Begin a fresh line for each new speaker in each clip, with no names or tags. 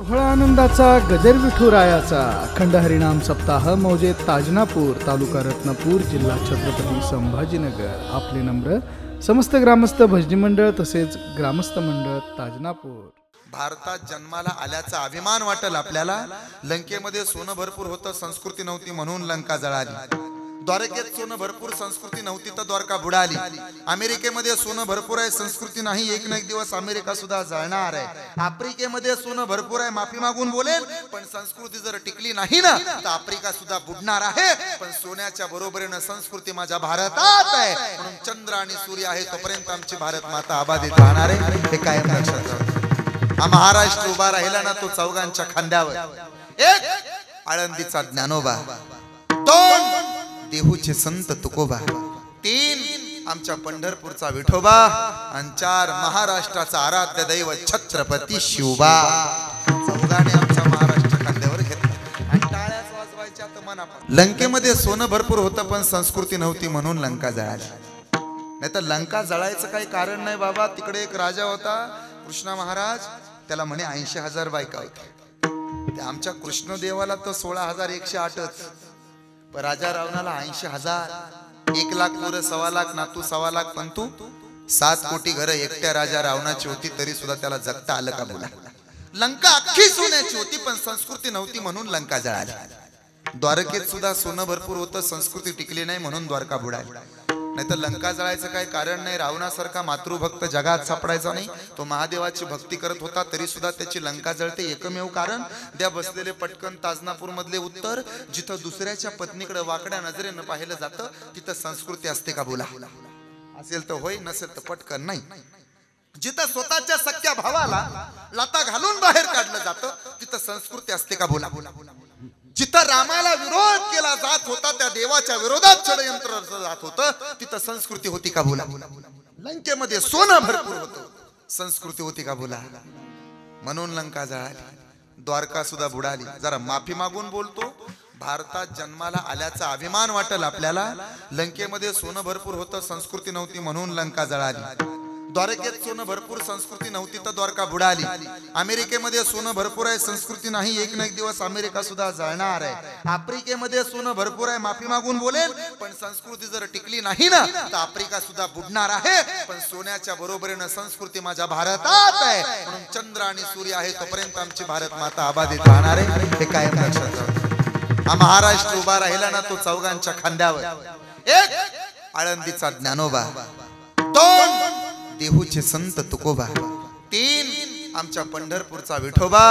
सोहळा आनंदाचा गजर विठुरायाचा अखंड हरिनाम सप्ताह मौजे ताजनापूर तालुका रत्नापूर जिल्हा छत्रपती संभाजीनगर. आपले नम्र समस्त ग्रामस्थ भजनी मंडळ तसेच ग्रामस्थ मंडळ ताजनापूर.
भारतात जन्माला आल्याचा अभिमान वाटेल आपल्याला. लंकेमध्ये सोनं भरपूर होतं, संस्कृती नव्हती म्हणून लंका जळाली. द्वारकेत सोनं भरपूर, संस्कृती नव्हती तर द्वारका बुडाली. अमेरिकेमध्ये सोनं भरपूर आहे, संस्कृती नाही, एक ना एक दिवस अमेरिका सुद्धा जळणार आहे. आफ्रिकेमध्ये सोनं भरपूर आहे, माफी मागून बोलेल, पण संस्कृती जर टिकली नाही ना तर आफ्रिका सुद्धा बुडणार आहे. पण सोन्याच्या बरोबरीनं संस्कृती माझ्या भारतात आहे, म्हणून चंद्र आणि सूर्य आहे तोपर्यंत आमची भारत माता अबाधित राहणार आहे. हे कायम लक्षात ठेवा. हा महाराष्ट्र उभा राहिला ना तो चौघांच्या खांद्यावर. एक आळंदीचा ज्ञानोबा, दोन देहूचे संत तुकोबा, तीन आमच्या पंढरपूरचा विठोबा, आणि चार महाराष्ट्राचा आराध्य दैवत छत्रपती शिवबा. चौघाने आमच्या महाराष्ट्र खांद्यावर घेतला आणि टाळ्याच वाजवायच्या तर मनापासून. लंकेमध्ये सोनं भरपूर होतं पण संस्कृती नव्हती म्हणून लंका जळाली. नाही तर लंका जळायचं काही कारण नाही बाबा. तिकडे एक राजा होता कृष्ण महाराज, त्याला म्हणे 80,000 बायका होत्या. ते आमच्या कृष्णदेवाला तर 16,108च, पण राजा रावणाला 80,000, 1,00,000 पोरं, 1,00,000 नातू, 1,00,000 पंतू, 7 कोटी घरं एकट्या राजा रावणाची होती, तरी सुद्धा त्याला जगता आलं का बोला. लंका अख्खी सोन्याची होती पण संस्कृती नव्हती म्हणून लंका जळाली. द्वारकेत सुद्धा सोनं भरपूर होतं, संस्कृती टिकली नाही म्हणून द्वारका बुडाली. नाही तर लंका जळायचं काही कारण नाही. रावणासारखा मातृभक्त जगात सापडायचा नाही. तो महादेवाची भक्ती करत होता तरी सुद्धा त्याची लंका जळते. एकमेव कारण द्या बसलेले पटकन ताजनापूर मधले उत्तर. जिथं दुसऱ्याच्या पत्नीकडे वाकड्या नजरेनं पाहिलं जातं तिथं संस्कृती असते का बोला. असेल तर होय, नसेल तर पटकन नाही. जिथं स्वतःच्या सख्या भावाला लाता घालून बाहेर काढलं जातं तिथं संस्कृती असते का बोला. जिथं रामाला विरोध केला जात होता त्या देवाच्या विरोधात षडयंत्र जात होतं तिथं संस्कृती होती का बोला. लंकेमध्ये सोनं भरपूर होतं, संस्कृती होती का बोला. म्हणून लंका जळाली, द्वारका सुद्धा बुडाली. जरा माफी मागून बोलतो. भारतात जन्माला आल्याचा अभिमान वाटेल आपल्याला. लंकेमध्ये सोनं भरपूर होतं, संस्कृती नव्हती म्हणून लंका जळाली. द्वारकेत सोनं भरपूर, संस्कृती नव्हती तर द्वारका बुडाली. अमेरिकेमध्ये सोनं भरपूर आहे, संस्कृती नाही, एक ना एक दिवस अमेरिका सुद्धा जळणार आहे. आफ्रिकेमध्ये सोनं भरपूर आहे, माफी मागून बोलेल, पण संस्कृती जर टिकली नाही ना तर आफ्रिका सुद्धा बुडणार आहे. पण सोन्याच्या बरोबरीनं संस्कृती माझ्या भारतात आहे, म्हणून चंद्र आणि सूर्य आहे तोपर्यंत आमची भारत माता अबाधित राहणार आहे. हे कायम लक्षात ठेवा. हा महाराष्ट्र उभा राहिला ना तो चौघांच्या खांद्यावर. एक आळंदीचा ज्ञानोबा, दोन देहूचे संत तुकोबा, तीन आमच्या पंढरपूरचा विठोबा,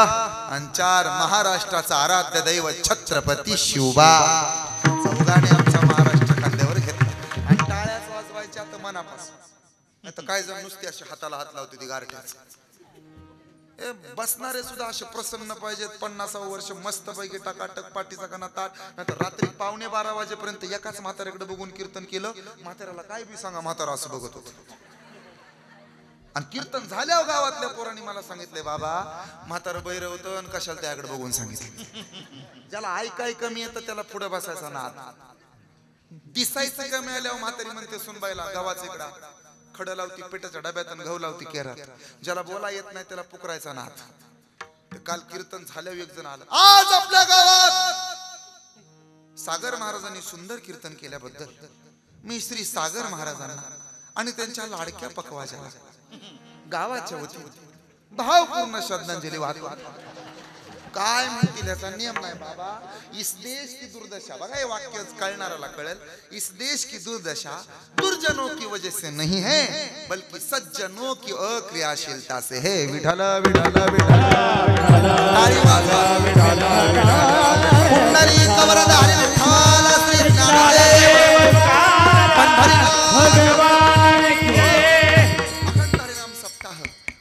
आणि चार महाराष्ट्राचा आराध्य दैवत छत्रपती शिवबा. चौघाने आमच्या महाराष्ट्र खांद्यावर घेतला आणि टाळ्याच वाजवायच्या तर मनापासून. नाही तर काय जण नुसते असे हाताला हात लावते ती गारठ्याच. बसणारे सुद्धा असे प्रसन्न पाहिजेत. 50 वर्ष मस्त पैकी टाकाटक पाठीचा कणा ताट. नाही तर रात्री 11:15 वाजेपर्यंत एकाच म्हाताऱ्याकडे बघून कीर्तन केलं. म्हाताऱ्याला काय बी सांगा, म्हातारा असं बघत होतं. आणि कीर्तन झाल्यावर गावातल्या पोरांनी मला सांगितले, बाबा म्हातारं बैर होतं आणि कशाला त्याकडे बघून सांगितलं. ज्याला ऐकाय कमी येतं त्याला पुढे बसायचा नाद, दिसायचं कमी आल्यावर म्हातारी म्हणते सुनबाईला गावाचा इकडा खडं लावती पेटाच्या डब्यात आणि गहू लावती केरात. ज्याला बोला येत नाही त्याला पुकरायचा नाद. काल कीर्तन झाल्यावर एक जण आला. आज आपल्या गावात सागर महाराजांनी सुंदर कीर्तन केल्याबद्दल मी श्री सागर महाराजांना आणि त्यांच्या लाडक्या पकवाजाला गावाच्या वतीने भावपूर्ण श्रद्धांजली वाहतो. काय म्हणतील याचा नियम नाही बाबा. इस देश की दुर्दशा, बघा हे वाक्य कळणाऱ्याला कळेल. इस देश की दुर्दशा दुर्जनों की वजह से नहीं है बल्कि सज्जनों की अक्रियाशीलता से है. विठ्ठल विठ्ठल विठ्ठल तारी वाजवा विठ्ठल विठ्ठल पुंडरीक वरदारी विठ्ठल श्री ज्ञानदेव भगवान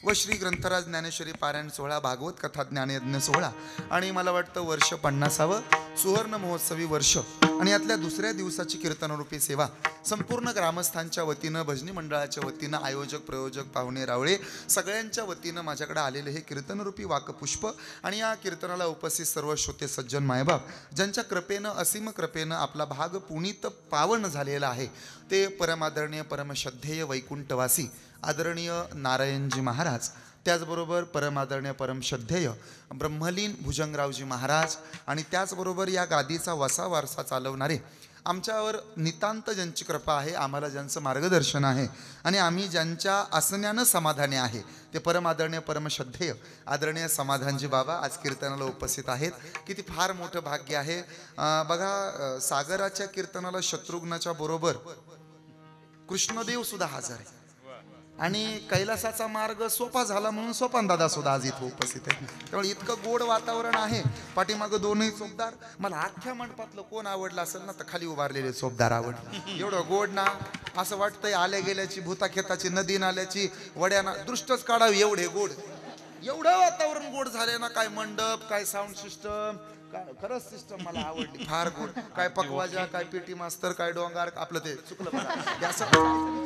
व श्री ग्रंथराज ज्ञानेश्वरी पारायण सोहळा, भागवत कथा ज्ञानयज्ञ सोहळा आणि मला वाटतं वर्ष 50वे सुवर्ण महोत्सवी वर्ष आणि यातल्या दुसऱ्या दिवसाची कीर्तनरूपी सेवा संपूर्ण ग्रामस्थांच्या वतीनं, भजनी मंडळाच्या वतीनं, आयोजक प्रयोजक पाहुणे रावळे सगळ्यांच्या वतीनं माझ्याकडे आलेले हे कीर्तनरूपी वाकपुष्प आणि या कीर्तनाला उपस्थित सर्व श्रोते सज्जन मायबाप ज्यांच्या कृपेनं, असीम कृपेनं आपला भाग पुनीत पावन झालेला आहे ते परमादरणीय परमश्रद्धेय वैकुंठवासी आदरणीय नारायणजी महाराज त्याचबरोबर परमादरणीय परमश्रद्धेय ब्रह्मलीन भुजंगरावजी महाराज आणि त्याचबरोबर या गादीचा वसा वारसा चालवणारे आमच्यावर नितांत ज्यांची कृपा आहे, आम्हाला ज्यांचं मार्गदर्शन आहे आणि आम्ही ज्यांच्या असण्यानं समाधानी आहे ते परमादरणीय परमश्रद्धेय आदरणीय समाधानजी बाबा आज कीर्तनाला उपस्थित आहेत. किती फार मोठं भाग्य आहे. बघा, सागराच्या कीर्तनाला शत्रुघ्नाच्या बरोबर कृष्णदेव सुद्धा हजर आहे आणि कैलासाचा मार्ग सोपा झाला म्हणून सोपान दादा सुद्धा आज इथं उपस्थित आहे. त्यामुळे इतकं गोड वातावरण आहे. पाठीमागं दोन्ही चोपदार, मला अख्ख्या मंडपातलं कोण आवडलं असेल ना तर खाली उभारलेले चोपदार आवडले. एवढं गोड ना, असं वाटतंय आल्या गेल्याची भूताखेताची नदी नाल्याची वड्याना दृष्टच काढावी एवढे गोड. एवढं वातावरण गोड झाले ना, काय मंडप, काय साऊंड सिस्टम, काय खरंच सिस्टम मला आवडली फार गोड. काय पकवाजा, काय पेटी मास्तर, काय डोंगार, आपलं ते चुकलं बघा, असं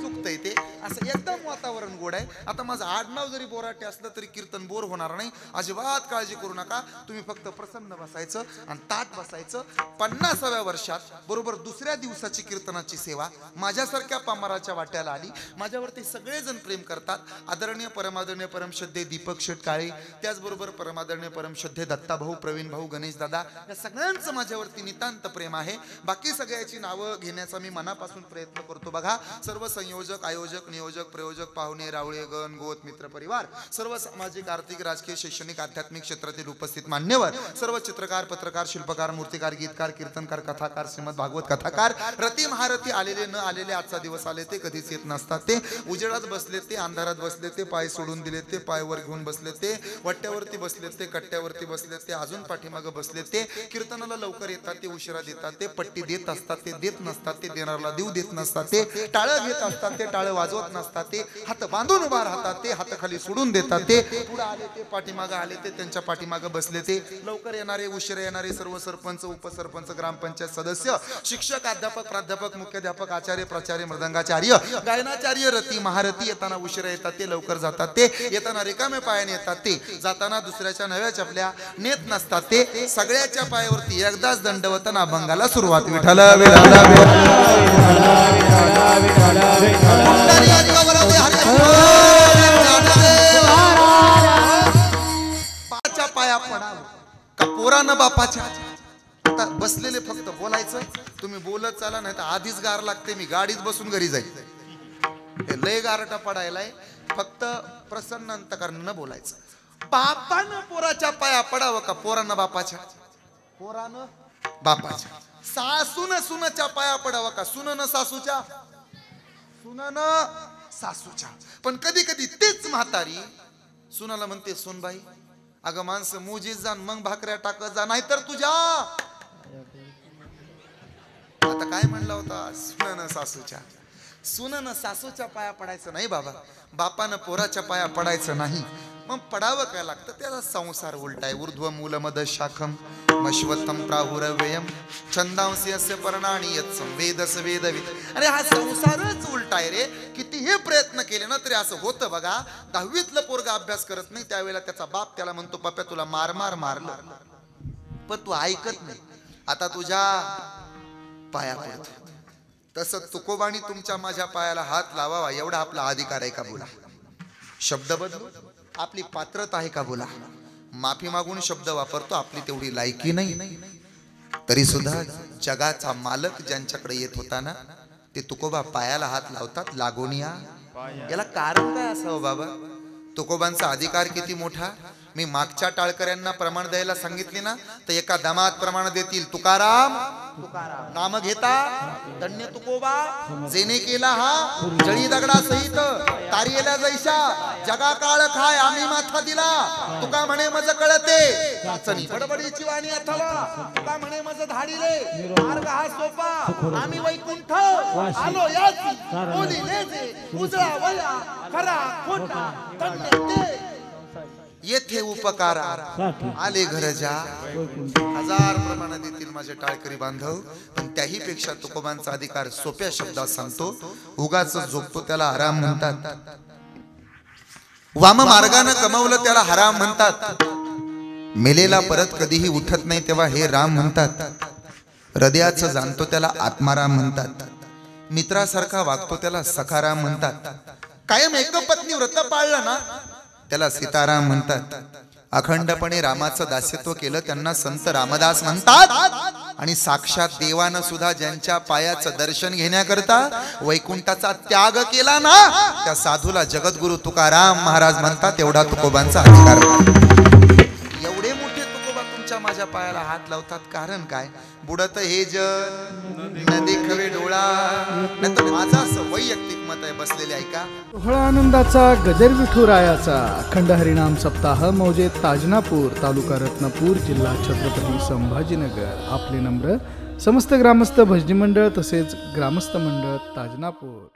चुकतंय ते, असं एकदम वातावरण गोड आहे. आता माझं आडनाव जरी बोराटे असलं तरी कीर्तन बोर होणार नाही, अजिबात काळजी करू नका. तुम्ही फक्त प्रसन्न बसायचं आणि ताट बसायचं. 50व्या वर्षात बरोबर दुसऱ्या दिवसाची कीर्तनाची सेवा माझ्यासारख्या पामराच्या वाट्याला आली. माझ्यावरती सगळेजण प्रेम करतात. आदरणीय परमादरणीय परमश्रद्धे दीपक शेट काळे, त्याचबरोबर परमादरणीय परमश्रद्धे दत्ता भाऊ, प्रवीण भाऊ, गणेश दादा, या सगळ्यांचं माझ्यावरती नितांत प्रेम आहे. बाकी सगळ्याची नावं घेण्याचा मी मनापासून प्रयत्न करतो. बघा, सर्व संयोजक, आयोजक, नियोजक, प्रयोजक, पाहुणे, रावळे, गण, गोत, मित्र, परिवार, सर्व सामाजिक, आर्थिक, राजकीय, शैक्षणिक, आध्यात्मिक क्षेत्रातील उपस्थित मान्यवर, सर्व चित्रकार, पत्रकार, शिल्पकार, मूर्तिकार, गीतकार, कीर्तनकार, कथाकार, श्रीमद भागवत कथाकार, रती महारथी, आलेले न आलेले, आजचा दिवस आले ते, कधीच येत नसतात ते, उजेडात बसले ते, अंधारात बसले ते, पाय सोडून दिले ते, पायवर घेऊन बसले ते, वट्ट्यावरती बसले ते, कट्ट्यावरती बसले ते, अजून पाठीमागं बसले ते, कीर्तनाला लवकर येतात ते, उशिरा देतात ते, पट्टी देत असतात ते, देत नसतात ते, देणारला देऊ देत नसतात ते, टाळं घेत असतात ते, टाळं वाजवत नसतात ते, हात बांधून उभा राहतात ते, हात खाली सोडून देतात ते, पुढे आले ते, पाठीमागं आले ते, त्यांच्या पाठीमागं बसले ते, लवकर येणारे, उशिरा येणारे, सर्व सरपंच, उपसरपंच, ग्रामपंचायत सदस्य, शिक्षक, अध्यापक, प्राध्यापक, मुख्याध्यापक, आचार्य, प्राचार्य, मृदंगाचार्य, गायनाचार्य, रती महारथी, येताना उशिरा येतात ते, लवकर जातात ते, येताना रिकामे पायाने येतात ते, जाताना दुसऱ्याच्या नव्या चपल्या नेत नसतात ते, सगळ्याच्या पायावरती एकदाच दंडवतन अभंगाला सुरुवात. विठ्ठल बापाच्या पाया पडावं का पोरानं बापाच्या. आता बसलेले फक्त बोलायचं, तुम्ही बोलत चाला, नाही तर आधीच गार लागते, मी गाडीत बसून घरी जाईल. हे लय गारटा पडायलाय, फक्त प्रसन्न अंतकरणानं बोलायचं. बापानं पोराच्या पाया पडावं का पोरानं बापाच्या. पोरानं बापाच्या. सासून सुनाच्या पाया पडावं का सुननं सासूच्या. सुननं सासूच्या. पण कधी कधी तेच म्हातारी सुनाला म्हणते, सुनबाई अगं माणसं मुजीत जा मग भाकऱ्या टाकत जा, नाहीतर तुझ्या. आता काय म्हणला होता, सुननं सासूच्या. सुननं सासूच्या पाया पडायचं नाही बाबा, बापानं पोराच्या पाया पडायचं नाही. मग पडावं काय लागतं, त्याचा संसार उलटाय. ऊर्ध्व मूलमद शाखम मश्वत्तम प्राहुरव्ययम छंदांसी अस्य पर्णानी यत् संवेदस वेदविद. अरे हा संसारच उलटाय रे. कितीही प्रयत्न केले ना तरी असं होतं. बघा, 10वीतलं पोरगा अभ्यास करत नाही, त्यावेळेला त्याचा बाप त्याला म्हणतो, पप्या तुला मार मार मारलं, पण तू ऐकत नाही. आता तुझ्या पाया पडतो. तसं तुकोबाणी तुमच्या माझ्या पायाला हात लावावा एवढा आपला अधिकार आहे का बोला. शब्द बदलू, आपली पात्रता आहे का बोला. माफी मागून शब्द वापरतो, आपली तेवढी लायकी नाही. तरी सुद्धा जगाचा मालक ज्यांच्याकडे येत होता ना, ते तुकोबा पायाला हात लावतात, लागून या. याला कारण काय असावं बाबा. तुकोबांचा अधिकार किती मोठा. मी मागच्या टाळकऱ्यांना प्रमाण द्यायला सांगितले ना, तर एका दमात प्रमाण देतील. तुकाराम नाम घेता धन्य तुकोबा, जेने केला हा जळी दगडा सहित तारियेला जैशा, जगा काळ खाय आम्ही माथा दिला. तुका म्हणे मज कळते चणी बडबडीची वाणी अथवा, तुका म्हणे मज धाडीले मार्ग हा सोपा, आम्ही वैकुंठ आलो याची बोलिले जे उजळा वया खरा खोटा धन्य ते येथे उपकार आले घर जा. 1000 प्रमाण देतील माझे टाळकरी बांधव, पण त्याही पेक्षा तुकोबांचा अधिकार सोप्या शब्दात सांगतो. उगाच झोपतो त्याला हराम म्हणतात. वाम मार्गाने कमावलं त्याला हराम म्हणतात. मेलेला परत कधीही उठत नाही तेव्हा हे राम म्हणतात. हृदयाचं जाणतो त्याला आत्माराम म्हणतात. मित्रासारखा वागतो त्याला सखाराम म्हणतात. कायम एक पत्नी व्रत पाळलं ना त्याला सीताराम म्हणतात. अखंडपणे रामाचं दास्यत्व केलं त्यांना संत रामदास म्हणतात. आणि साक्षात देवानं सुद्धा ज्यांच्या पायाचं दर्शन घेण्याकरता वैकुंठाचा त्याग केला ना, त्या साधूला जगद्गुरु तुकाराम महाराज म्हणतात. एवढा तुकोबांचा अधिकार. एवढे मोठे तुकोबा तुमच्या माझ्या पायाला हात लावतात. कारण काय? बुडत हे जग नदी खवे डोळा. नंतर माझं असं वैयक्तिक मत आहे, बसलेले ऐका.
सोहळा आनंदाचा गजर विठुरायाचा अखंड हरिनाम सप्ताह मौजे ताजनापूर तालुका रत्नापूर जिल्हा छत्रपती संभाजीनगर. आपले नम्र समस्त ग्रामस्थ भजनी मंडळ तसेच ग्रामस्थ मंडळ ताजनापूर.